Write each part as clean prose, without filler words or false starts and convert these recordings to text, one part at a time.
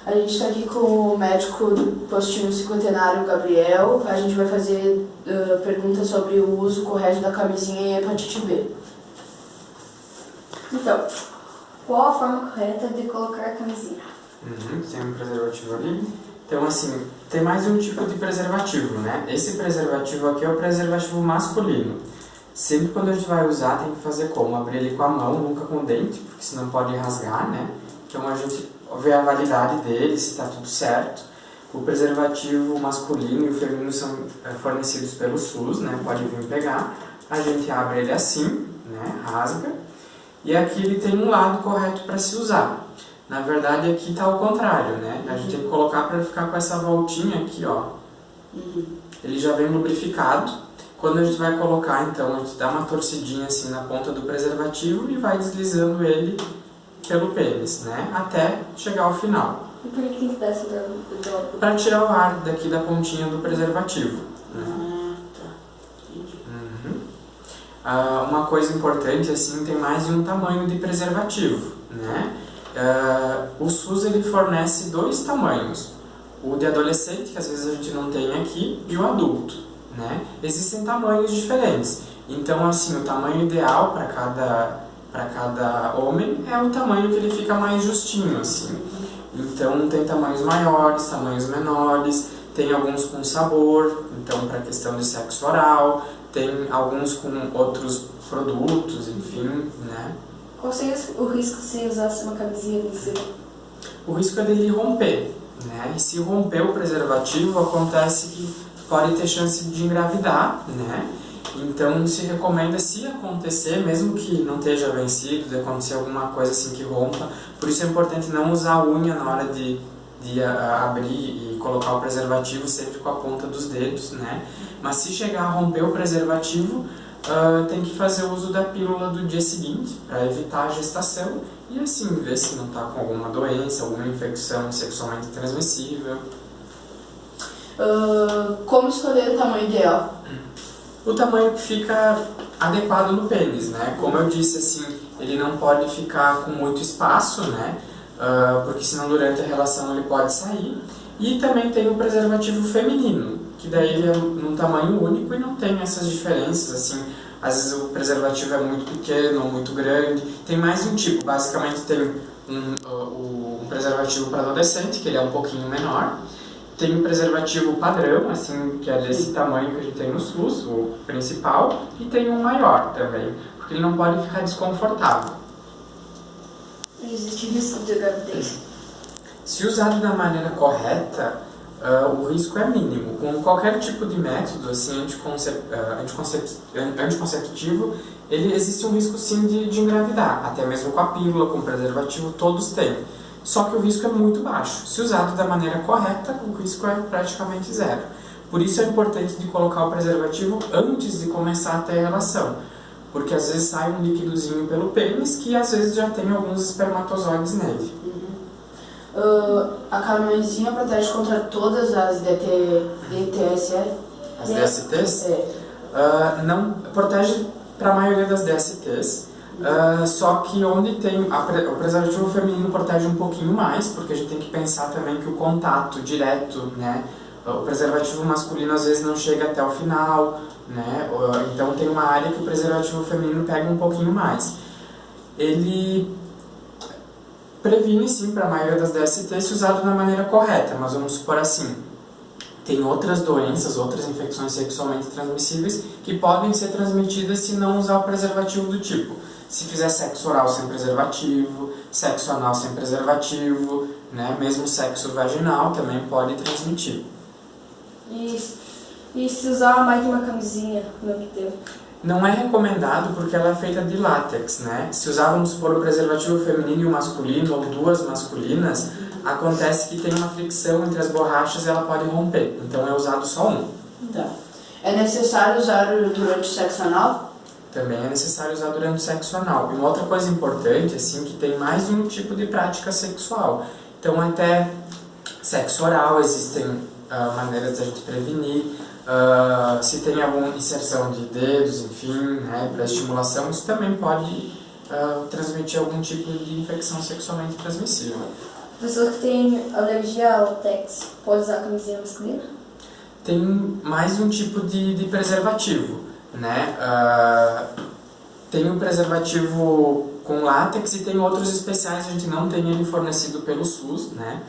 A gente está aqui com o médico do postinho cinquentenário, Gabriel. A gente vai fazer perguntas sobre o uso correto da camisinha em hepatite B. Então, qual a forma correta de colocar a camisinha? Tem um preservativo ali. Então, assim, tem mais um tipo de preservativo, né? Esse preservativo aqui é o preservativo masculino. Sempre quando a gente vai usar, tem que fazer como? Abrir ele com a mão, nunca com o dente, porque senão pode rasgar, né? Então, a gente vê a validade dele, se está tudo certo. O preservativo masculino e o feminino são fornecidos pelo SUS, né? Pode vir pegar. A gente abre ele assim, né? Rasga. E aqui ele tem um lado correto para se usar. Na verdade, aqui está ao contrário, né? A gente tem que colocar para ficar com essa voltinha aqui, ó. Ele já vem lubrificado. Quando a gente vai colocar, então, a gente dá uma torcidinha assim na ponta do preservativo e vai deslizando ele pelo pênis, né? Até chegar ao final. E por que tem que dar essa dobra? Para tirar o ar daqui da pontinha do preservativo. Né? Tá. Entendi. Uma coisa importante, assim, tem mais de um tamanho de preservativo, né? O SUS ele fornece dois tamanhos, o de adolescente, que às vezes a gente não tem aqui, e o adulto, né? Existem tamanhos diferentes, então assim, o tamanho ideal para cada homem é o tamanho que ele fica mais justinho, assim. Então tem tamanhos maiores, tamanhos menores, tem alguns com sabor, então para questão de sexo oral, tem alguns com outros produtos, enfim, né? Qual seria o risco se usasse uma camisinha adesiva? O risco é dele romper, né? E se romper o preservativo, acontece que pode ter chance de engravidar, né? Então se recomenda, se acontecer, mesmo que não esteja vencido, de acontecer alguma coisa assim que rompa, por isso é importante não usar a unha na hora de abrir e colocar o preservativo, sempre com a ponta dos dedos, né? Mas se chegar a romper o preservativo, tem que fazer o uso da pílula do dia seguinte para evitar a gestação e assim ver se não está com alguma doença, alguma infecção sexualmente transmissível. Como escolher o tamanho ideal? O tamanho que fica adequado no pênis, né? Como eu disse, assim, ele não pode ficar com muito espaço, né? Porque senão durante a relação ele pode sair. E também tem o preservativo feminino, que daí ele é num tamanho único e não tem essas diferenças, assim, às vezes o preservativo é muito pequeno ou muito grande. Tem mais um tipo, basicamente tem um preservativo para adolescente, que ele é um pouquinho menor. Tem um preservativo padrão, assim, que é desse tamanho que a gente tem no SUS, o principal, e tem um maior também, porque ele não pode ficar desconfortável. Existe risco de gravidez? Se usado da maneira correta, o risco é mínimo. Com qualquer tipo de método assim, anticonceptivo, existe um risco sim de engravidar. Até mesmo com a pílula, com o preservativo, todos têm. Só que o risco é muito baixo. Se usado da maneira correta, o risco é praticamente zero. Por isso é importante de colocar o preservativo antes de começar a ter a relação. Porque às vezes sai um líquidozinho pelo pênis que às vezes já tem alguns espermatozoides nele. A camisinha protege contra todas as DTS? As DSTs? Não protege para a maioria das DSTs, só que onde tem o preservativo feminino protege um pouquinho mais, porque a gente tem que pensar também que o contato direto, né? O preservativo masculino às vezes não chega até o final, né? Então tem uma área que o preservativo feminino pega um pouquinho mais. Ele previne sim para a maioria das DSTs se usado da maneira correta, mas vamos supor assim, tem outras doenças, outras infecções sexualmente transmissíveis que podem ser transmitidas se não usar o preservativo do tipo. Se fizer sexo oral sem preservativo, sexo anal sem preservativo, né? Mesmo sexo vaginal também pode transmitir. E se usar mais de uma camisinha no que tempo? Não é recomendado porque ela é feita de látex, né? Se usávamos por o preservativo feminino e o masculino, ou duas masculinas, acontece que tem uma fricção entre as borrachas e ela pode romper. Então é usado só um. Tá. É necessário usar durante o sexo anal? Também é necessário usar durante o sexo anal. E uma outra coisa importante, assim, que tem mais de um tipo de prática sexual. Então até sexo oral existem maneiras de a gente prevenir. Se tem alguma inserção de dedos, enfim, né, para estimulação, isso também pode transmitir algum tipo de infecção sexualmente transmissível. Pessoa que tem alergia ao látex pode usar camisinha masculina? Tem mais um tipo de preservativo, né? Tem um preservativo com látex e tem outros especiais, a gente não tem ele fornecido pelo SUS, né?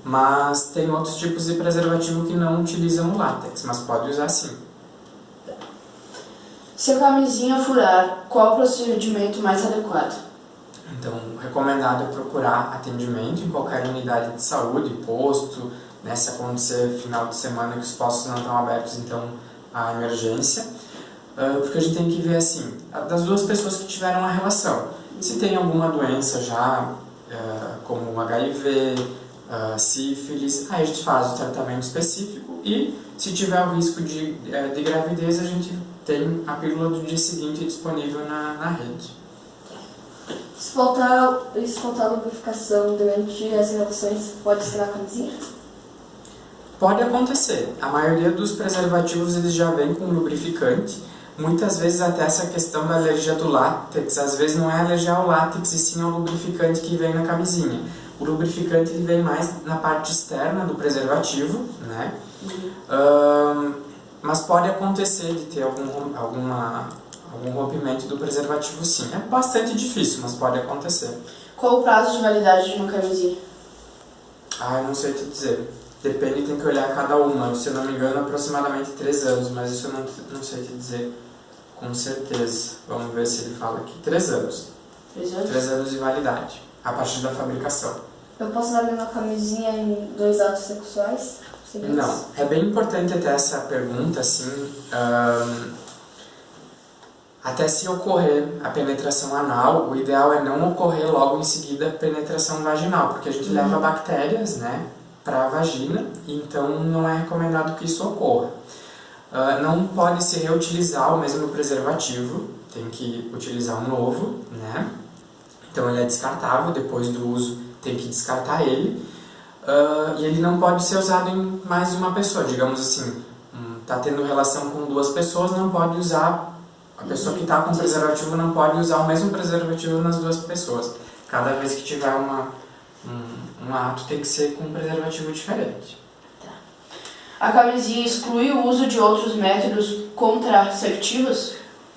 Mas tem outros tipos de preservativo que não utilizam o látex, mas pode usar sim. Se a camisinha furar, qual o procedimento mais adequado? Então, recomendado é procurar atendimento em qualquer unidade de saúde, posto, né? Se acontecer final de semana que os postos não estão abertos, então a emergência. Porque a gente tem que ver assim, das duas pessoas que tiveram a relação. Se tem alguma doença já, como HIV, sífilis, aí a gente faz o tratamento específico e se tiver o risco de gravidez, a gente tem a pílula do dia seguinte disponível na rede. Se faltar lubrificação durante as relações, pode estragar a camisinha? Pode acontecer. A maioria dos preservativos eles já vêm com lubrificante. Muitas vezes até essa questão da alergia do látex, às vezes não é alergia ao látex e sim ao lubrificante que vem na camisinha. O lubrificante ele vem mais na parte externa do preservativo, né? Mas pode acontecer de ter algum rompimento do preservativo sim. É bastante difícil, mas pode acontecer. Qual o prazo de validade de uma camisinha? Eu não sei te dizer. Depende, tem que olhar cada uma. Se eu não me engano, aproximadamente 3 anos, mas isso eu não sei te dizer com certeza. Vamos ver se ele fala aqui. 3 anos. 3 anos? 3 anos de validade, a partir da fabricação. Eu posso usar a mesma camisinha em 2 atos sexuais seguidos? Não. É bem importante até essa pergunta, assim, até se ocorrer a penetração anal, o ideal é não ocorrer logo em seguida a penetração vaginal, porque a gente leva bactérias, né, para a vagina, então não é recomendado que isso ocorra. Não pode se reutilizar o mesmo preservativo, tem que utilizar um novo, né? Então ele é descartável, depois do uso tem que descartar ele. E ele não pode ser usado em mais de uma pessoa, digamos assim, está tendo relação com 2 pessoas, não pode usar, a pessoa que está com preservativo não pode usar o mesmo preservativo nas 2 pessoas. Cada vez que tiver um ato tem que ser com um preservativo diferente. A camisinha exclui o uso de outros métodos contraceptivos?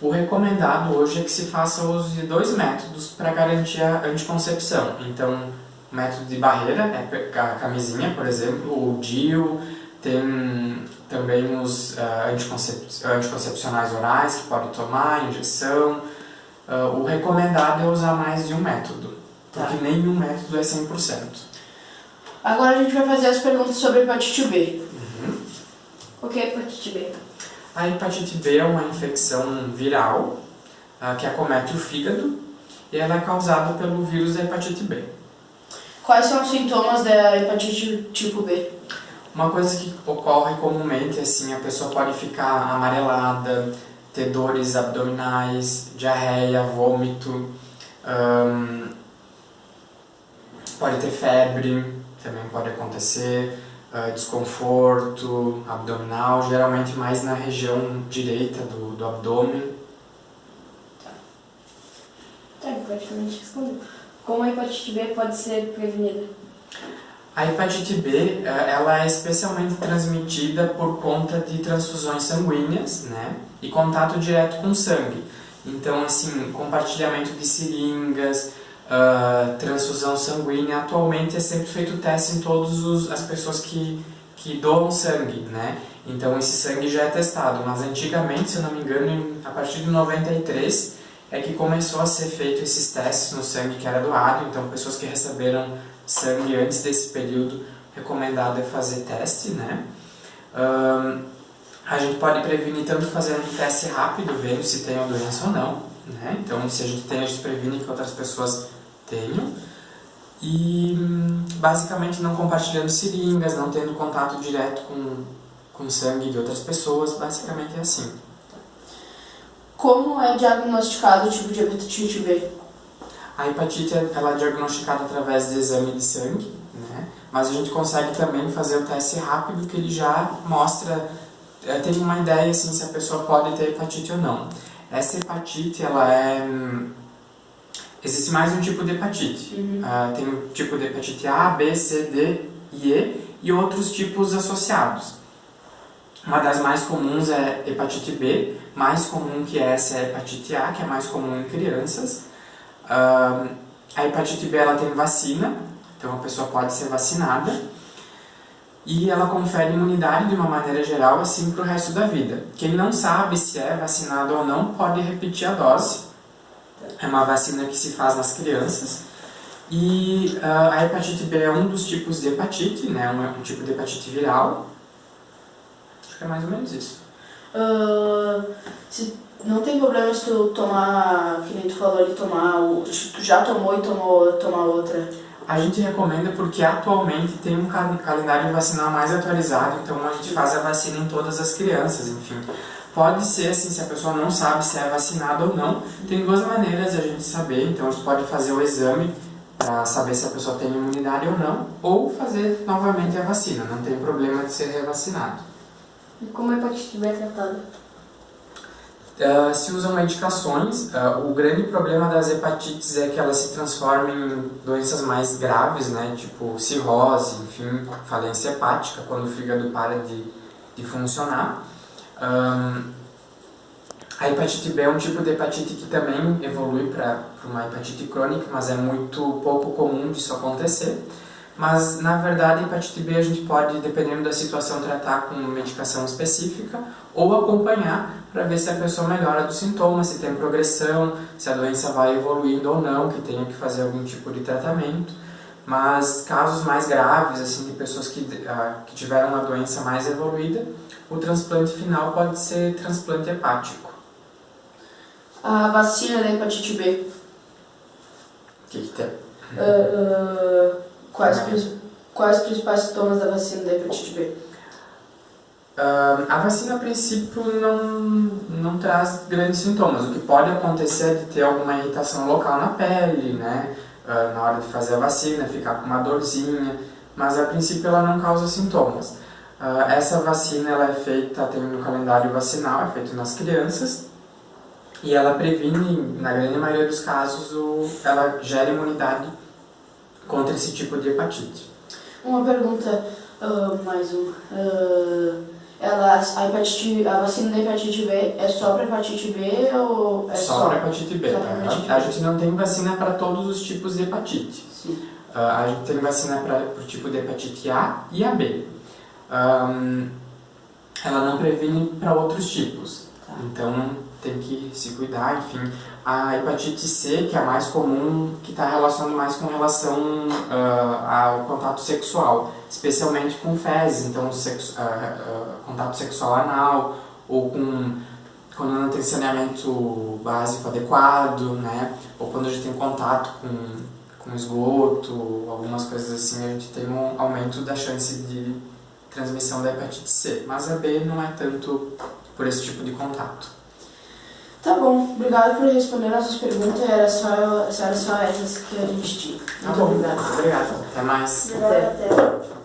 O recomendado hoje é que se faça o uso de 2 métodos para garantir a anticoncepção. Então, o método de barreira é a camisinha, por exemplo, o DIU, tem também os anticoncepcionais orais que pode tomar, injeção. O recomendado é usar mais de um método, porque nenhum método é 100%. Agora a gente vai fazer as perguntas sobre hepatite B. O que é hepatite B? A hepatite B é uma infecção viral que acomete o fígado e ela é causada pelo vírus da hepatite B. Quais são os sintomas da hepatite tipo B? Uma coisa que ocorre comumente, assim, a pessoa pode ficar amarelada, ter dores abdominais, diarreia, vômito, pode ter febre, também pode acontecer, desconforto abdominal, geralmente mais na região direita do abdômen. Praticamente respondeu. Como a hepatite B pode ser prevenida? A hepatite B, ela é especialmente transmitida por conta de transfusões sanguíneas, né, e contato direto com sangue. Então, assim, compartilhamento de seringas, transfusão sanguínea, atualmente é sempre feito teste em todas as pessoas que doam sangue, né? Então esse sangue já é testado, mas antigamente, se eu não me engano, a partir de 93 é que começou a ser feito esses testes no sangue que era doado. Então pessoas que receberam sangue antes desse período, recomendado é fazer teste, né? A gente pode prevenir tanto fazendo um teste rápido, vendo se tem a doença ou não, né? Então se a gente tem, a gente previne que outras pessoas tenho, e basicamente não compartilhando seringas, não tendo contato direto com sangue de outras pessoas, basicamente é assim. Como é diagnosticado o tipo de hepatite B? A hepatite ela é diagnosticada através de exame de sangue, né? Mas a gente consegue também fazer o teste rápido, que ele já mostra, tem uma ideia assim, se a pessoa pode ter hepatite ou não. Essa hepatite ela Existe mais um tipo de hepatite. Tem o tipo de hepatite A, B, C, D e E outros tipos associados. Uma das mais comuns é hepatite B, mais comum que essa é a hepatite A, que é mais comum em crianças. A hepatite B ela tem vacina, então a pessoa pode ser vacinada. E ela confere imunidade de uma maneira geral, assim, para o resto da vida. Quem não sabe se é vacinado ou não pode repetir a dose. É uma vacina que se faz nas crianças. E a hepatite B é um dos tipos de hepatite, né? Um tipo de hepatite viral. Acho que é mais ou menos isso. Não tem problema se tu tomar, que nem tu falou ali, tu já tomou e tomar outra? A gente recomenda porque atualmente tem um calendário vacinal mais atualizado, então a gente faz a vacina em todas as crianças, enfim. Pode ser assim, se a pessoa não sabe se é vacinada ou não, tem duas maneiras de a gente saber, então a gente pode fazer o exame para saber se a pessoa tem imunidade ou não, ou fazer novamente a vacina, não tem problema de ser revacinado. E como a hepatite B é tratada? Se usam medicações. O grande problema das hepatites é que elas se transformam em doenças mais graves, né? Tipo cirrose, enfim, falência hepática, quando o fígado para de funcionar. A hepatite B é um tipo de hepatite que também evolui para uma hepatite crônica, mas é muito pouco comum disso acontecer. Mas, na verdade, a hepatite B a gente pode, dependendo da situação, tratar com medicação específica ou acompanhar para ver se a pessoa melhora dos sintomas, se tem progressão, se a doença vai evoluindo ou não, que tenha que fazer algum tipo de tratamento. Mas casos mais graves, assim, de pessoas que tiveram uma doença mais evoluída, o transplante final pode ser transplante hepático. A vacina da hepatite B. O que tem? Quais os principais sintomas da vacina da hepatite B? A vacina, a princípio, não traz grandes sintomas. O que pode acontecer é de ter alguma irritação local na pele, né? Na hora de fazer a vacina, ficar com uma dorzinha, mas a princípio ela não causa sintomas. Essa vacina ela é feita, tem no calendário vacinal, é feito nas crianças, e ela previne, na grande maioria dos casos, ela gera imunidade contra esse tipo de hepatite. Uma pergunta, mais uma. A vacina da hepatite B é só para hepatite B ou é só para hepatite B? A gente não tem vacina para todos os tipos de hepatite. Sim. A gente tem vacina para o tipo de hepatite A e a B. Ela não previne para outros tipos. Tá. Então tem que se cuidar, enfim. A hepatite C, que é a mais comum, que está relacionado mais com relação ao contato sexual, especialmente com fezes, então contato sexual anal, ou quando não tem saneamento básico adequado, né? Ou quando a gente tem contato com esgoto, algumas coisas assim, a gente tem um aumento da chance de transmissão da hepatite C. Mas a B não é tanto por esse tipo de contato. Tá bom, obrigado por responder nossas perguntas, era só essas que a gente tinha. Tá bom, obrigado. Até mais. Até.